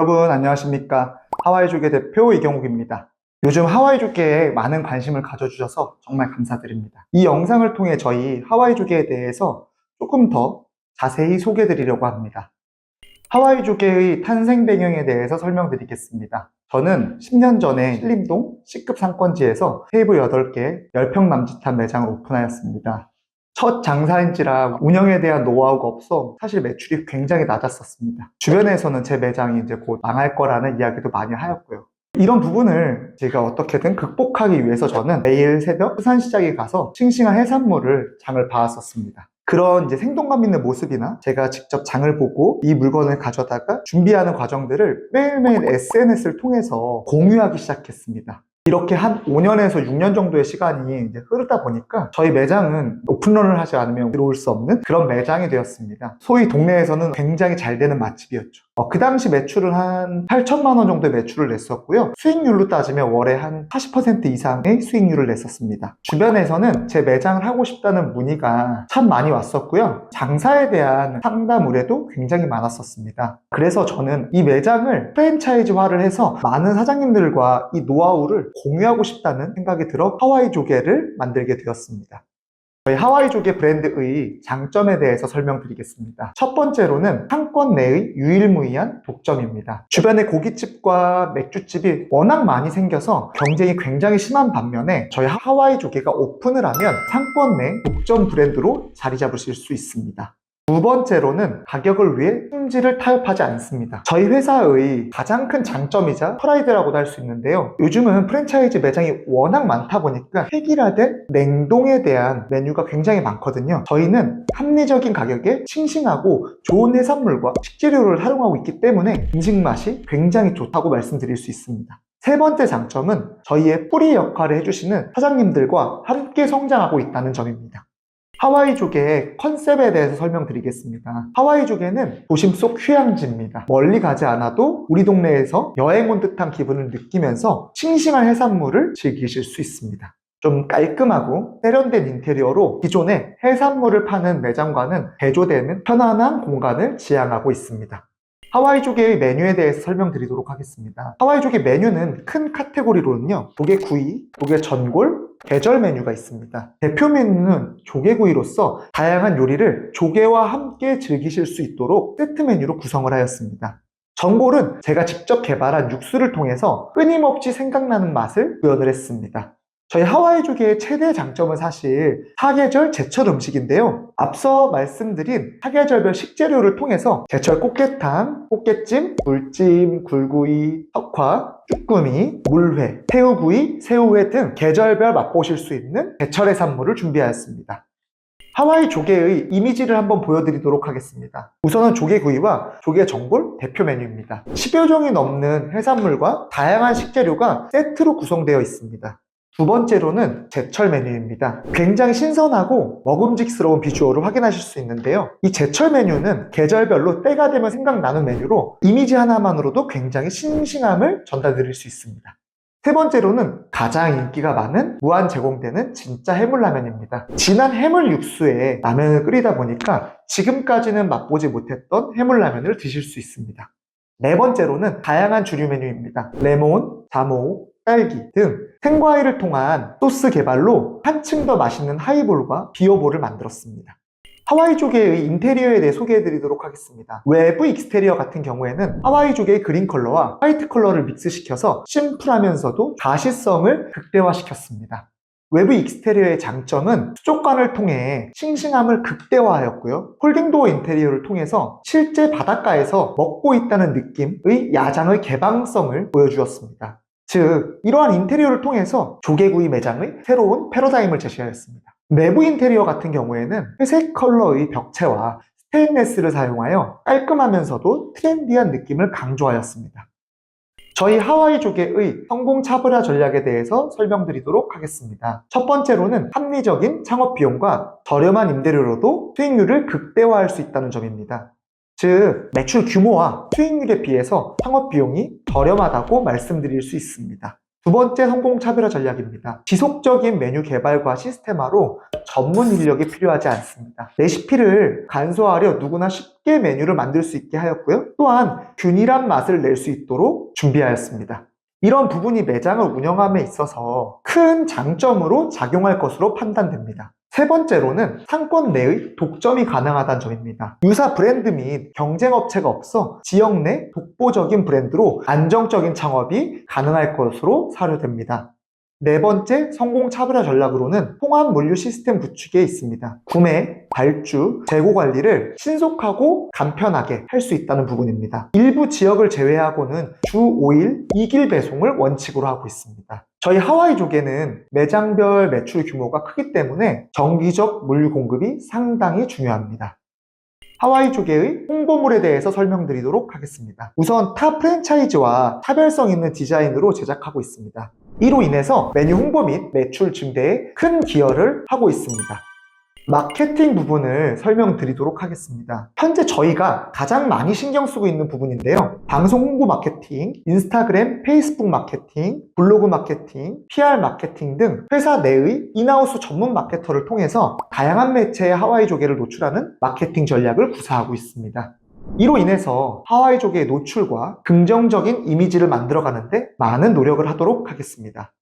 여러분 안녕하십니까. 하와이조개 대표 이경욱입니다. 요즘 하와이조개에 많은 관심을 가져주셔서 정말 감사드립니다. 이 영상을 통해 저희 하와이조개에 대해서 조금 더 자세히 소개해드리려고 합니다. 하와이조개의 탄생 배경에 대해서 설명드리겠습니다. 저는 10년 전에 신림동 C급 상권지에서 테이블 8개 10평 남짓한 매장을 오픈하였습니다. 첫 장사인지라 운영에 대한 노하우가 없어 사실 매출이 굉장히 낮았었습니다. 주변에서는 제 매장이 이제 곧 망할 거라는 이야기도 많이 하였고요. 이런 부분을 제가 어떻게든 극복하기 위해서 저는 매일 새벽 수산시장에 가서 싱싱한 해산물을 장을 봐왔었습니다. 그런 이제 생동감 있는 모습이나 제가 직접 장을 보고 이 물건을 가져다가 준비하는 과정들을 매일매일 SNS를 통해서 공유하기 시작했습니다. 이렇게 한 5년에서 6년 정도의 시간이 이제 흐르다 보니까 저희 매장은 오픈런을 하지 않으면 들어올 수 없는 그런 매장이 되었습니다. 소위 동네에서는 굉장히 잘 되는 맛집이었죠. 그 당시 매출은 한 8천만 원 정도의 매출을 냈었고요. 수익률로 따지면 월에 한 40% 이상의 수익률을 냈었습니다. 주변에서는 제 매장을 하고 싶다는 문의가 참 많이 왔었고요. 장사에 대한 상담 의뢰도 굉장히 많았었습니다. 그래서 저는 이 매장을 프랜차이즈화를 해서 많은 사장님들과 이 노하우를 공유하고 싶다는 생각이 들어 하와이조개를 만들게 되었습니다. 저희 하와이조개 브랜드의 장점에 대해서 설명드리겠습니다. 첫 번째로는 상권 내의 유일무이한 독점입니다. 주변에 고깃집과 맥주집이 워낙 많이 생겨서 경쟁이 굉장히 심한 반면에 저희 하와이조개가 오픈을 하면 상권 내 독점 브랜드로 자리 잡으실 수 있습니다. 두 번째로는 가격을 위해 품질을 타협하지 않습니다. 저희 회사의 가장 큰 장점이자 프라이드라고도 할 수 있는데요. 요즘은 프랜차이즈 매장이 워낙 많다 보니까 획일화된 냉동에 대한 메뉴가 굉장히 많거든요. 저희는 합리적인 가격에 싱싱하고 좋은 해산물과 식재료를 활용하고 있기 때문에 음식 맛이 굉장히 좋다고 말씀드릴 수 있습니다. 세 번째 장점은 저희의 뿌리 역할을 해주시는 사장님들과 함께 성장하고 있다는 점입니다. 하와이조개의 컨셉에 대해서 설명드리겠습니다. 하와이조개는 도심 속 휴양지입니다. 멀리 가지 않아도 우리 동네에서 여행 온 듯한 기분을 느끼면서 싱싱한 해산물을 즐기실 수 있습니다. 좀 깔끔하고 세련된 인테리어로 기존의 해산물을 파는 매장과는 대조되는 편안한 공간을 지향하고 있습니다. 하와이조개의 메뉴에 대해서 설명드리도록 하겠습니다. 하와이조개 메뉴는 큰 카테고리로는요, 조개구이, 조개전골, 계절 메뉴가 있습니다. 대표 메뉴는 조개구이로서 다양한 요리를 조개와 함께 즐기실 수 있도록 세트 메뉴로 구성을 하였습니다. 전골은 제가 직접 개발한 육수를 통해서 끊임없이 생각나는 맛을 구현을 했습니다. 저희 하와이조개의 최대 장점은 사실 사계절 제철 음식인데요. 앞서 말씀드린 사계절별 식재료를 통해서 제철 꽃게탕, 꽃게찜, 물찜, 굴구이, 석화, 쭈꾸미, 물회, 새우구이, 새우회 등 계절별 맛보실 수 있는 제철 해산물을 준비하였습니다. 하와이 조개의 이미지를 한번 보여드리도록 하겠습니다. 우선은 조개구이와 조개전골 대표 메뉴입니다. 10여 종이 넘는 해산물과 다양한 식재료가 세트로 구성되어 있습니다. 두 번째로는 제철 메뉴입니다. 굉장히 신선하고 먹음직스러운 비주얼을 확인하실 수 있는데요. 이 제철 메뉴는 계절별로 때가 되면 생각나는 메뉴로 이미지 하나만으로도 굉장히 싱싱함을 전달드릴 수 있습니다. 세 번째로는 가장 인기가 많은 무한 제공되는 진짜 해물라면입니다. 진한 해물 육수에 라면을 끓이다 보니까 지금까지는 맛보지 못했던 해물라면을 드실 수 있습니다. 네 번째로는 다양한 주류 메뉴입니다. 레몬, 자모, 딸기 등 생과일을 통한 소스 개발로 한층 더 맛있는 하이볼과 비어볼을 만들었습니다. 하와이조개의 인테리어에 대해 소개해드리도록 하겠습니다. 외부 익스테리어 같은 경우에는 하와이조개의 그린 컬러와 화이트 컬러를 믹스시켜서 심플하면서도 가시성을 극대화시켰습니다. 외부 익스테리어의 장점은 수족관을 통해 싱싱함을 극대화하였고요. 홀딩도어 인테리어를 통해서 실제 바닷가에서 먹고 있다는 느낌의 야장의 개방성을 보여주었습니다. 즉, 이러한 인테리어를 통해서 조개구이 매장의 새로운 패러다임을 제시하였습니다. 내부 인테리어 같은 경우에는 회색 컬러의 벽체와 스테인레스를 사용하여 깔끔하면서도 트렌디한 느낌을 강조하였습니다. 저희 하와이조개의 성공 차별화 전략에 대해서 설명드리도록 하겠습니다. 첫 번째로는 합리적인 창업 비용과 저렴한 임대료로도 수익률을 극대화할 수 있다는 점입니다. 즉, 매출 규모와 수익률에 비해서 창업 비용이 저렴하다고 말씀드릴 수 있습니다. 두 번째 성공 차별화 전략입니다. 지속적인 메뉴 개발과 시스템화로 전문 인력이 필요하지 않습니다. 레시피를 간소화하려 누구나 쉽게 메뉴를 만들 수 있게 하였고요. 또한 균일한 맛을 낼 수 있도록 준비하였습니다. 이런 부분이 매장을 운영함에 있어서 큰 장점으로 작용할 것으로 판단됩니다. 세 번째로는 상권 내의 독점이 가능하다는 점입니다. 유사 브랜드 및 경쟁업체가 없어 지역 내 독보적인 브랜드로 안정적인 창업이 가능할 것으로 사료됩니다. 네 번째 성공 차별화 전략으로는 통합 물류 시스템 구축에 있습니다. 구매, 발주, 재고 관리를 신속하고 간편하게 할 수 있다는 부분입니다. 일부 지역을 제외하고는 주 5일 2길 배송을 원칙으로 하고 있습니다. 저희 하와이 조개는 매장별 매출 규모가 크기 때문에 정기적 물류 공급이 상당히 중요합니다. 하와이 조개의 홍보물에 대해서 설명드리도록 하겠습니다. 우선 타 프랜차이즈와 차별성 있는 디자인으로 제작하고 있습니다. 이로 인해서 메뉴 홍보 및 매출 증대에 큰 기여를 하고 있습니다. 마케팅 부분을 설명드리도록 하겠습니다. 현재 저희가 가장 많이 신경 쓰고 있는 부분인데요. 방송 홍보 마케팅, 인스타그램, 페이스북 마케팅, 블로그 마케팅, PR 마케팅 등 회사 내의 인하우스 전문 마케터를 통해서 다양한 매체에 하와이 조개를 노출하는 마케팅 전략을 구사하고 있습니다. 이로 인해서 하와이 조개의 노출과 긍정적인 이미지를 만들어가는데 많은 노력을 하도록 하겠습니다.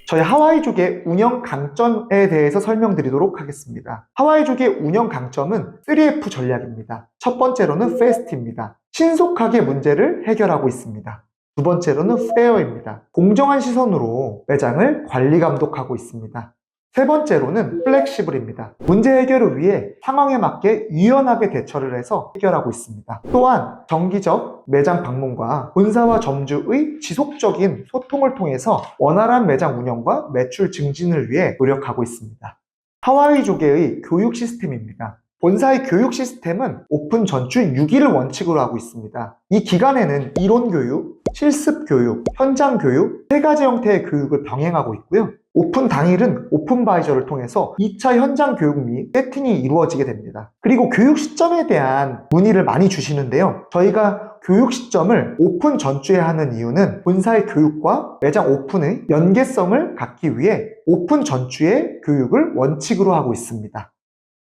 저희 하와이 조개 운영 강점에 대해서 설명드리도록 하겠습니다. 하와이 조개 운영 강점은 3F 전략입니다. 첫 번째로는 패스트입니다. 신속하게 문제를 해결하고 있습니다. 두 번째로는 페어입니다. 공정한 시선으로 매장을 관리 감독하고 있습니다. 세 번째로는 플렉시블입니다. 문제 해결을 위해 상황에 맞게 유연하게 대처를 해서 해결하고 있습니다. 또한 정기적 매장 방문과 본사와 점주의 지속적인 소통을 통해서 원활한 매장 운영과 매출 증진을 위해 노력하고 있습니다. 하와이 조개의 교육 시스템입니다. 본사의 교육 시스템은 오픈 전주 6일을 원칙으로 하고 있습니다. 이 기간에는 이론 교육, 실습 교육, 현장 교육, 세 가지 형태의 교육을 병행하고 있고요. 오픈 당일은 오픈바이저를 통해서 2차 현장 교육 및 세팅이 이루어지게 됩니다. 그리고 교육 시점에 대한 문의를 많이 주시는데요. 저희가 교육 시점을 오픈 전주에 하는 이유는 본사의 교육과 매장 오픈의 연계성을 갖기 위해 오픈 전주의 교육을 원칙으로 하고 있습니다.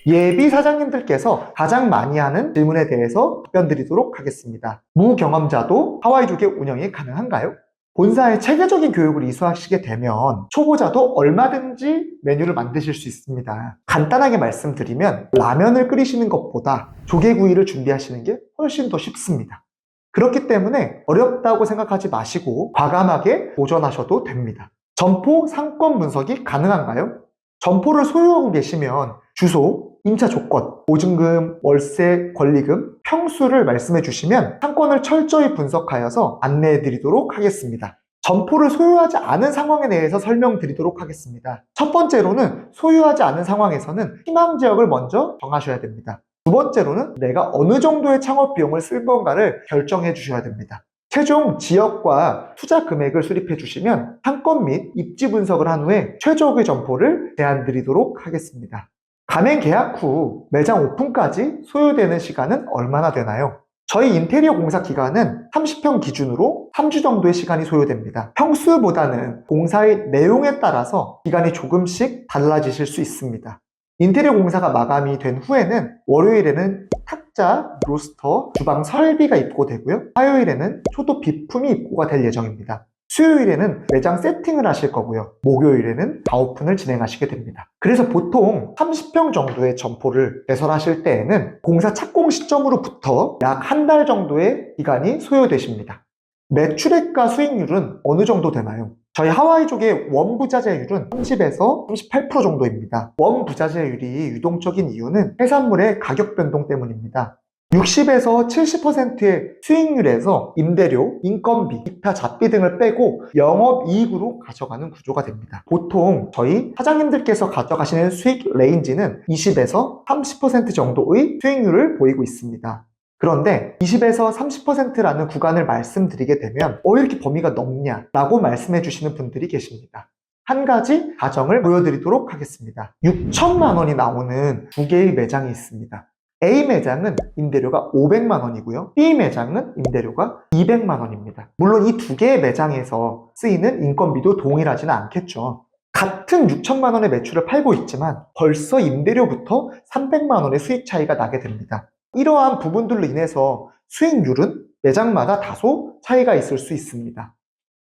예비 사장님들께서 가장 많이 하는 질문에 대해서 답변 드리도록 하겠습니다. 무경험자도 하와이 조개 운영이 가능한가요? 본사의 체계적인 교육을 이수하시게 되면 초보자도 얼마든지 메뉴를 만드실 수 있습니다. 간단하게 말씀드리면 라면을 끓이시는 것보다 조개구이를 준비하시는 게 훨씬 더 쉽습니다. 그렇기 때문에 어렵다고 생각하지 마시고 과감하게 도전하셔도 됩니다. 점포 상권 분석이 가능한가요? 점포를 소유하고 계시면 주소, 임차 조건, 보증금, 월세, 권리금, 평수를 말씀해 주시면 상권을 철저히 분석하여서 안내해 드리도록 하겠습니다. 점포를 소유하지 않은 상황에 대해서 설명드리도록 하겠습니다. 첫 번째로는 소유하지 않은 상황에서는 희망 지역을 먼저 정하셔야 됩니다. 두 번째로는 내가 어느 정도의 창업 비용을 쓸 건가를 결정해 주셔야 됩니다. 최종 지역과 투자 금액을 수립해 주시면 상권 및 입지 분석을 한 후에 최적의 점포를 제안 드리도록 하겠습니다. 가맹 계약 후 매장 오픈까지 소요되는 시간은 얼마나 되나요? 저희 인테리어 공사 기간은 30평 기준으로 3주 정도의 시간이 소요됩니다. 평수보다는 공사의 내용에 따라서 기간이 조금씩 달라지실 수 있습니다. 인테리어 공사가 마감이 된 후에는 월요일에는 탁자, 로스터, 주방 설비가 입고되고요. 화요일에는 초도 비품이 입고가 될 예정입니다. 수요일에는 매장 세팅을 하실 거고요. 목요일에는 다오픈을 진행하시게 됩니다. 그래서 보통 30평 정도의 점포를 개설하실 때에는 공사 착공 시점으로부터 약 한 달 정도의 기간이 소요되십니다. 매출액과 수익률은 어느 정도 되나요? 저희 하와이 조개 원부자재율은 30에서 38% 정도입니다. 원부자재율이 유동적인 이유는 해산물의 가격 변동 때문입니다. 60에서 70%의 수익률에서 임대료, 인건비, 기타 잡비 등을 빼고 영업이익으로 가져가는 구조가 됩니다. 보통 저희 사장님들께서 가져가시는 수익 레인지는 20에서 30% 정도의 수익률을 보이고 있습니다. 그런데 20에서 30%라는 구간을 말씀드리게 되면 왜 이렇게 범위가 넓냐? 라고 말씀해 주시는 분들이 계십니다. 한 가지 가정을 보여드리도록 하겠습니다. 6천만 원이 나오는 두 개의 매장이 있습니다. A 매장은 임대료가 500만 원이고요. B 매장은 임대료가 200만 원입니다. 물론 이 두 개의 매장에서 쓰이는 인건비도 동일하지는 않겠죠. 같은 6천만 원의 매출을 팔고 있지만 벌써 임대료부터 300만 원의 수익 차이가 나게 됩니다. 이러한 부분들로 인해서 수익률은 매장마다 다소 차이가 있을 수 있습니다.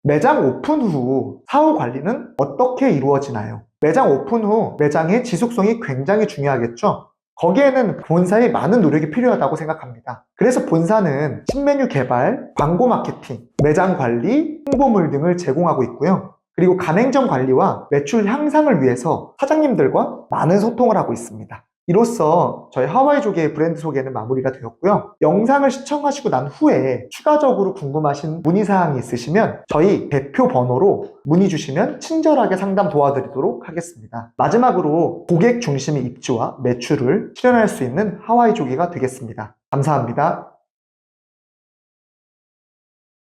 매장 오픈 후 사후 관리는 어떻게 이루어지나요? 매장 오픈 후 매장의 지속성이 굉장히 중요하겠죠? 거기에는 본사의 많은 노력이 필요하다고 생각합니다. 그래서 본사는 신메뉴 개발, 광고 마케팅, 매장 관리, 홍보물 등을 제공하고 있고요. 그리고 가맹점 관리와 매출 향상을 위해서 사장님들과 많은 소통을 하고 있습니다. 이로써 저희 하와이 조개의 브랜드 소개는 마무리가 되었고요. 영상을 시청하시고 난 후에 추가적으로 궁금하신 문의사항이 있으시면 저희 대표 번호로 문의 주시면 친절하게 상담 도와드리도록 하겠습니다. 마지막으로 고객 중심의 입지와 매출을 실현할 수 있는 하와이 조개가 되겠습니다. 감사합니다.